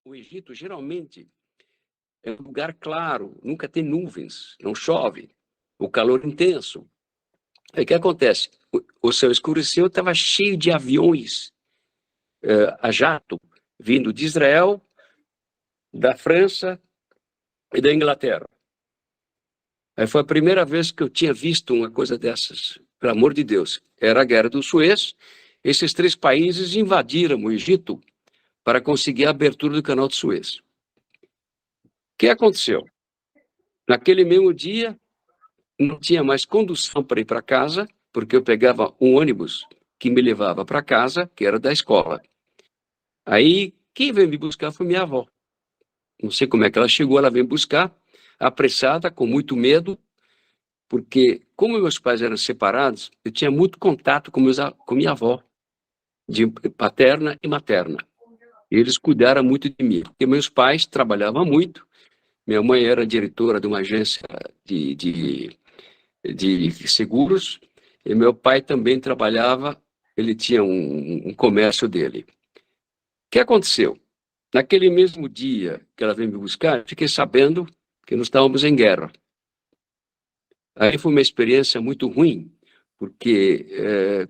O Egito, geralmente, é um lugar claro, nunca tem nuvens, não chove, o calor intenso. Aí o que acontece? O céu escureceu, estava cheio de aviões a jato, vindo de Israel, da França e da Inglaterra. Aí foi a primeira vez que eu tinha visto uma coisa dessas, pelo amor de Deus. Era a Guerra do Suez, esses três países invadiram o Egito para conseguir a abertura do Canal de Suez. O que aconteceu? Naquele mesmo dia, não tinha mais condução para ir para casa, porque eu pegava um ônibus que me levava para casa, que era da escola. Aí, quem veio me buscar foi minha avó. Não sei como é que ela chegou, ela veio buscar, apressada, com muito medo, porque, como meus pais eram separados, eu tinha muito contato com minha avó, de paterna e materna. Eles cuidaram muito de mim, porque meus pais trabalhavam muito. Minha mãe era diretora de uma agência de seguros, e meu pai também trabalhava, ele tinha um comércio dele. O que aconteceu? Naquele mesmo dia que ela veio me buscar, eu fiquei sabendo que nós estávamos em guerra. Aí foi uma experiência muito ruim, porque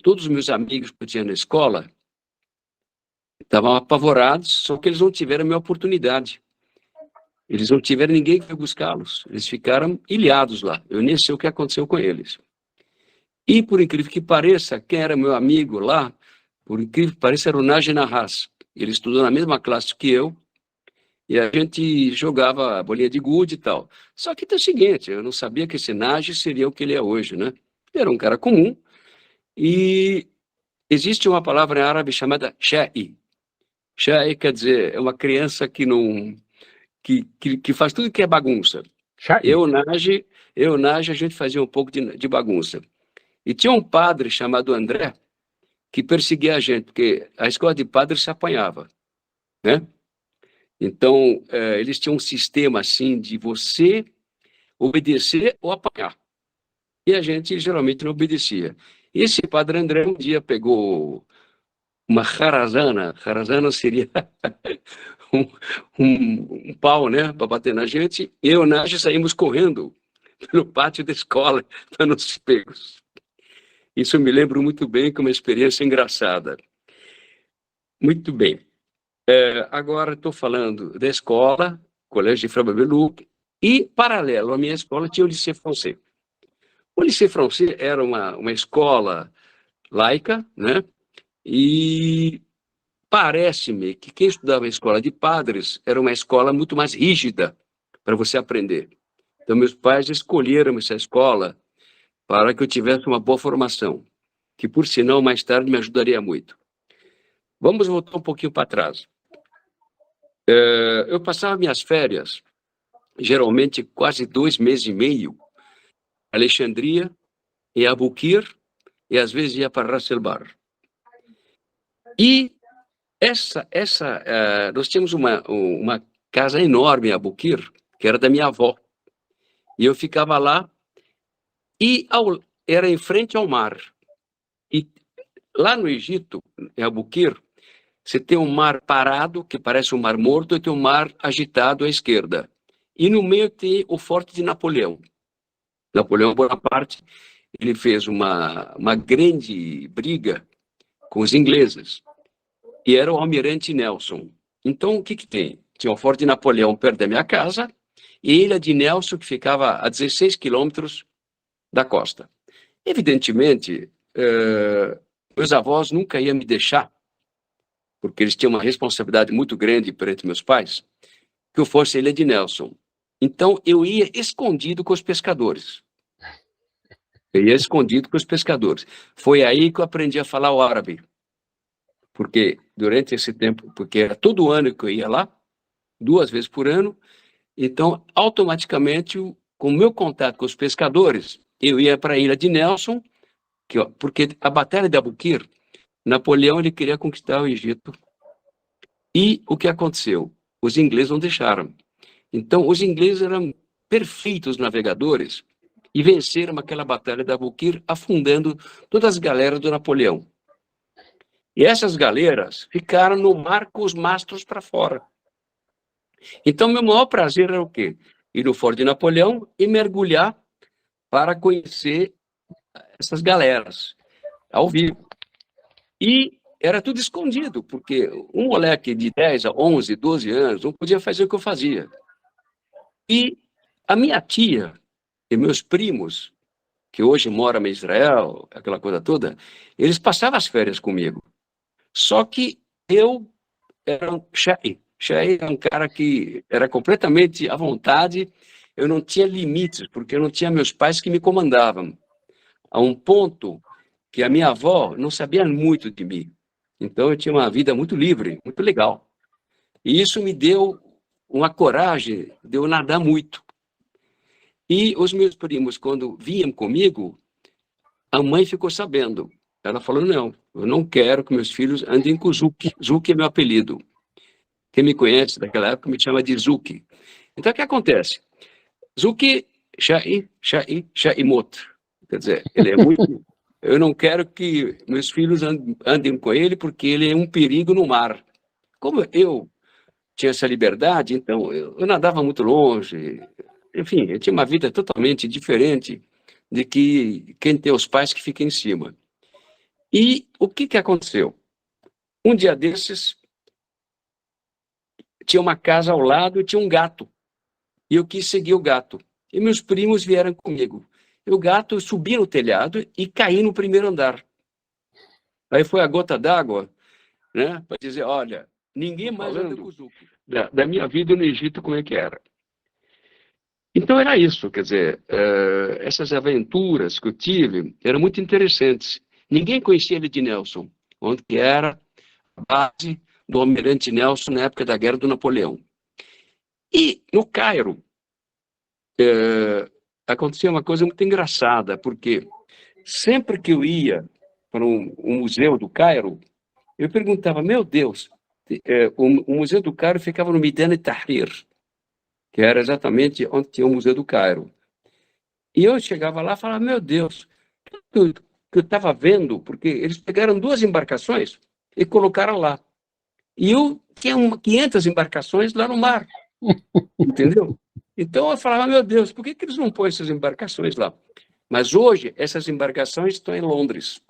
todos os meus amigos que eu tinha na escola estavam apavorados, só que eles não tiveram a minha oportunidade. Eles não tiveram ninguém que veio buscá-los. Eles ficaram ilhados lá. Eu nem sei o que aconteceu com eles. E, por incrível que pareça, quem era meu amigo lá, por incrível que pareça, era o Naji Nahas. Ele estudou na mesma classe que eu, e a gente jogava bolinha de gude e tal. Só que tem o seguinte, eu não sabia que esse Naji seria o que ele é hoje, né? Ele era um cara comum, e existe uma palavra em árabe chamada sha'i. Sha'i quer dizer, é uma criança que não... que faz tudo que é bagunça. Eu, Naji, a gente fazia um pouco de bagunça. E tinha um padre chamado André, que perseguia a gente, porque a escola de padre se apanhava, né? Então, eles tinham um sistema assim de você obedecer ou apanhar. E a gente geralmente não obedecia. E esse padre André um dia pegou uma jarazana seria um, um pau, né, para bater na gente, e eu e o Naja saímos correndo pelo pátio da escola para não ser pegos. Isso eu me lembro muito bem, como uma experiência engraçada. Muito bem. Agora estou falando da escola, Colégio de Frei Bebeluc, e, paralelo à minha escola, tinha o Lycée Français. O Lycée Français era uma escola laica, né? E parece-me que quem estudava em escola de padres era uma escola muito mais rígida para você aprender. Então, meus pais escolheram essa escola para que eu tivesse uma boa formação, que, por sinal, mais tarde me ajudaria muito. Vamos voltar um pouquinho para trás. Eu passava minhas férias, geralmente quase 2 meses e meio, em Alexandria, em Abukir, e às vezes ia para Ras El Bar. E nós tínhamos uma casa enorme em Abukir, que era da minha avó. E eu ficava lá, e era em frente ao mar. E lá no Egito, em Abukir, você tem um mar parado, que parece um mar morto, e tem um mar agitado à esquerda. E no meio tem o Forte de Napoleão. Napoleão Bonaparte, ele fez uma grande briga com os ingleses. E era o almirante Nelson. Então, o que tem? Tinha o Forte de Napoleão perto da minha casa e a Ilha de Nelson, que ficava a 16 quilômetros da costa. Evidentemente, meus avós nunca iam me deixar, porque eles tinham uma responsabilidade muito grande perante meus pais, que eu fosse a Ilha de Nelson. Então, eu ia escondido com os pescadores. Foi aí que eu aprendi a falar o árabe. Porque durante esse tempo, porque era todo ano que eu ia lá, 2 vezes por ano, então, automaticamente, com o meu contato com os pescadores, eu ia para a Ilha de Nelson, porque a Batalha de Abukir, Napoleão ele queria conquistar o Egito. E o que aconteceu? Os ingleses não deixaram. Então, os ingleses eram perfeitos navegadores e venceram aquela Batalha de Abukir, afundando todas as galeras do Napoleão. E essas galeras ficaram no mar com os mastros para fora. Então, meu maior prazer era o quê? Ir no Forte de Napoleão e mergulhar para conhecer essas galeras ao vivo. E era tudo escondido, porque um moleque de 10 a 11, 12 anos não podia fazer o que eu fazia. E a minha tia e meus primos, que hoje moram em Israel, aquela coisa toda, eles passavam as férias comigo. Só que eu era um Shai. Shai é um cara que era completamente à vontade, eu não tinha limites, porque eu não tinha meus pais que me comandavam. A um ponto que a minha avó não sabia muito de mim. Então eu tinha uma vida muito livre, muito legal. E isso me deu uma coragem de eu nadar muito. E os meus primos, quando vinham comigo, a mãe ficou sabendo. Ela falou, não, eu não quero que meus filhos andem com Zuki. Zuki é meu apelido. Quem me conhece daquela época me chama de Zuki. Então, o que acontece? Zuki, Shai, Shai, Shaimot. Quer dizer, ele é muito... Eu não quero que meus filhos andem com ele, porque ele é um perigo no mar. Como eu tinha essa liberdade, então eu nadava muito longe. Enfim, eu tinha uma vida totalmente diferente de que quem tem os pais que fica em cima. E o que aconteceu? Um dia desses, tinha uma casa ao lado e tinha um gato. E eu quis seguir o gato. E meus primos vieram comigo. E o gato subia no telhado e caía no primeiro andar. Aí foi a gota d'água, né, para dizer, olha, ninguém mais anda com o Zuki. Da minha vida no Egito, como é que era? Então era isso, quer dizer, essas aventuras que eu tive eram muito interessantes. Ninguém conhecia ele de Nelson, onde era a base do almirante Nelson na época da Guerra do Napoleão. E no Cairo, aconteceu uma coisa muito engraçada, porque sempre que eu ia para um museu do Cairo, eu perguntava, meu Deus, o Museu do Cairo ficava no Midan Tahrir, que era exatamente onde tinha o Museu do Cairo. E eu chegava lá e falava, meu Deus, o que eu estava vendo, porque eles pegaram 2 embarcações e colocaram lá. E eu tinha 500 embarcações lá no mar, entendeu? Então eu falava, meu Deus, por que eles não põem essas embarcações lá? Mas hoje, essas embarcações estão em Londres.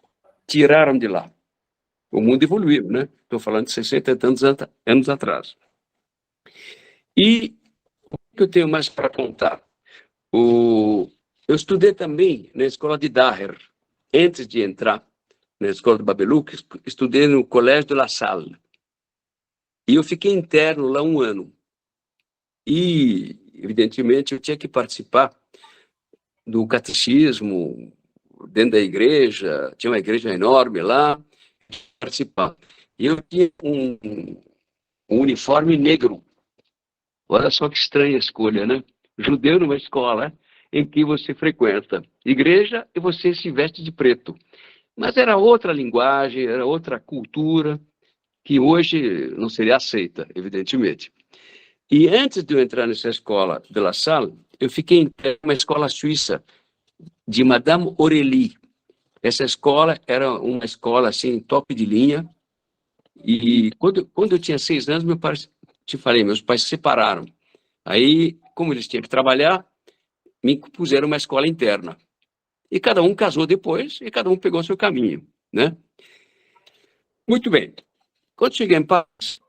Tiraram de lá. O mundo evoluiu, né? Estou falando de 60 e tantos anos atrás. E o que eu tenho mais para contar? Eu estudei também na escola de Daher. Antes de entrar na escola de Babeluque, estudei no Colégio de La Salle. E eu fiquei interno lá 1 ano. E, evidentemente, eu tinha que participar do catecismo dentro da igreja. Tinha uma igreja enorme lá, participar. E eu tinha um uniforme negro. Olha só que estranha escolha, né? Judeu numa escola em que você frequenta igreja e você se veste de preto. Mas era outra linguagem, era outra cultura, que hoje não seria aceita, evidentemente. E antes de eu entrar nessa escola de La Salle, eu fiquei em uma escola suíça de Madame Aurélie. Essa escola era uma escola assim, top de linha. E quando eu tinha 6 anos, meu pai, te falei, meus pais se separaram. Aí, como eles tinham que trabalhar, me puseram uma escola interna. E cada um casou depois, e cada um pegou seu caminho, né? Muito bem. Quando cheguei em Paris,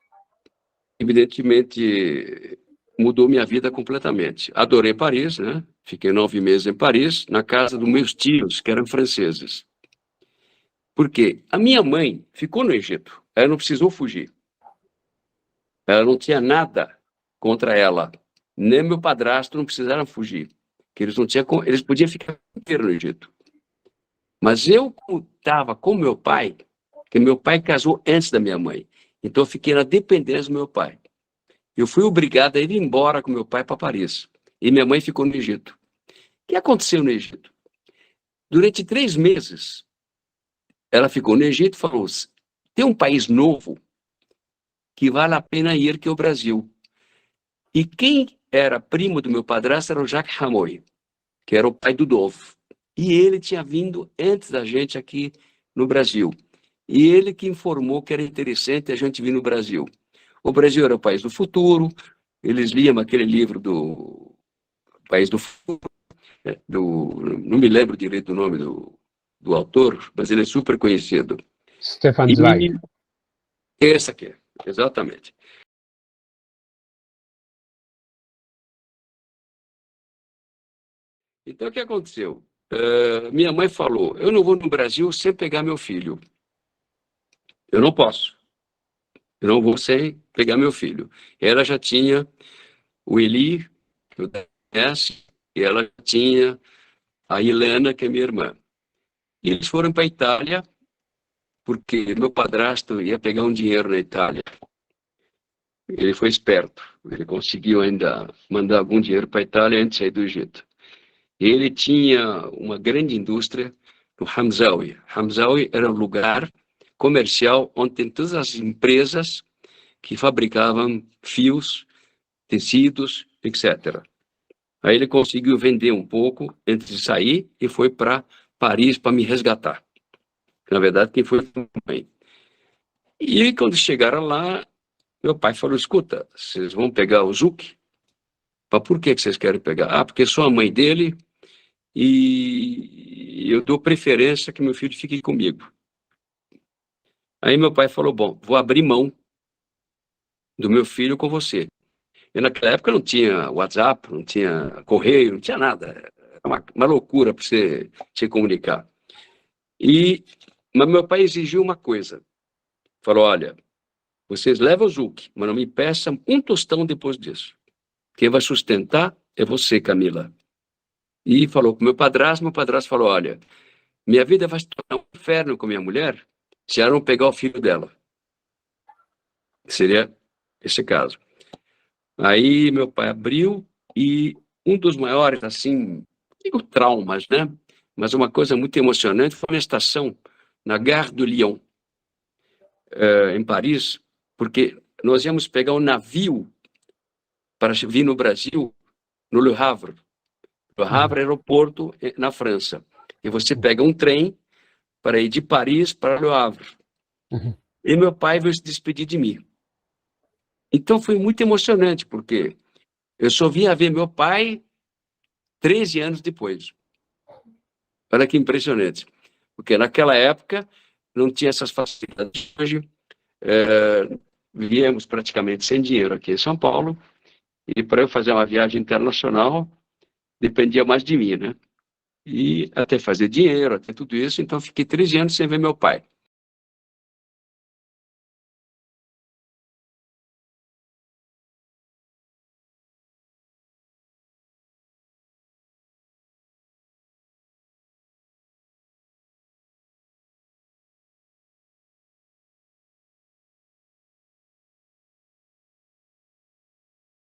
evidentemente, mudou minha vida completamente. Adorei Paris, né? Fiquei 9 meses em Paris, na casa dos meus tios, que eram franceses. Por quê? A minha mãe ficou no Egito. Ela não precisou fugir. Ela não tinha nada contra ela. Nem meu padrasto não precisaram fugir. Que eles não tinham, eles podiam ficar inteiro no Egito. Mas eu estava com meu pai, que meu pai casou antes da minha mãe. Então eu fiquei na dependência do meu pai. Eu fui obrigado a ir embora com meu pai para Paris. E minha mãe ficou no Egito. O que aconteceu no Egito? Durante 3 meses, ela ficou no Egito e falou: tem um país novo que vale a pena ir, que é o Brasil. E quem era primo do meu padrasto era o Jacques Ramoy, que era o pai do Dove. E ele tinha vindo antes da gente aqui no Brasil. E ele que informou que era interessante a gente vir no Brasil. O Brasil era o país do futuro, eles liam aquele livro do País do Futuro, não me lembro direito do nome do autor, mas ele é super conhecido. Stefan E Zweig. essa aqui, exatamente. Então, o que aconteceu? Minha mãe falou, eu não vou no Brasil sem pegar meu filho. Eu não posso. Eu não vou sem pegar meu filho. Ela já tinha o Eli, que eu conhece, e ela tinha a Helena, que é minha irmã. E eles foram para a Itália, porque meu padrasto ia pegar um dinheiro na Itália. Ele foi esperto. Ele conseguiu ainda mandar algum dinheiro para a Itália antes de sair do Egito. Ele tinha uma grande indústria no Hamzawi. Hamzawi era um lugar comercial onde tem todas as empresas que fabricavam fios, tecidos, etc. Aí ele conseguiu vender um pouco antes de sair e foi para Paris para me resgatar. Na verdade, quem foi a mãe. E quando chegaram lá, meu pai falou, escuta, vocês vão pegar o Zuc? Por que vocês querem pegar? Ah, porque sou a mãe dele e eu dou preferência que meu filho fique comigo. Aí meu pai falou, bom, vou abrir mão do meu filho com você. E naquela época não tinha WhatsApp, não tinha correio, não tinha nada. Era uma loucura para você se comunicar. Mas meu pai exigiu uma coisa. Falou, olha, vocês levam o Zuc, mas não me peçam um tostão depois disso. Quem vai sustentar é você, Camila. E falou com meu padrasto falou, olha, minha vida vai se tornar um inferno com minha mulher se ela não pegar o filho dela. Seria esse caso. Aí meu pai abriu e um dos maiores, assim, digo traumas, né? Mas uma coisa muito emocionante foi na estação, na Gare do Lyon, em Paris, porque nós íamos pegar um navio para vir no Brasil, no Le Havre. Le Havre era o porto na França. E você pega um trem para ir de Paris para Le Havre. E meu pai veio se despedir de mim. Então foi muito emocionante, porque eu só vim ver meu pai 13 anos depois. Olha que impressionante. Porque naquela época não tinha essas facilidades. Hoje, viemos praticamente sem dinheiro aqui em São Paulo, e para eu fazer uma viagem internacional, dependia mais de mim, né? E até fazer dinheiro, até tudo isso, então fiquei 13 anos sem ver meu pai.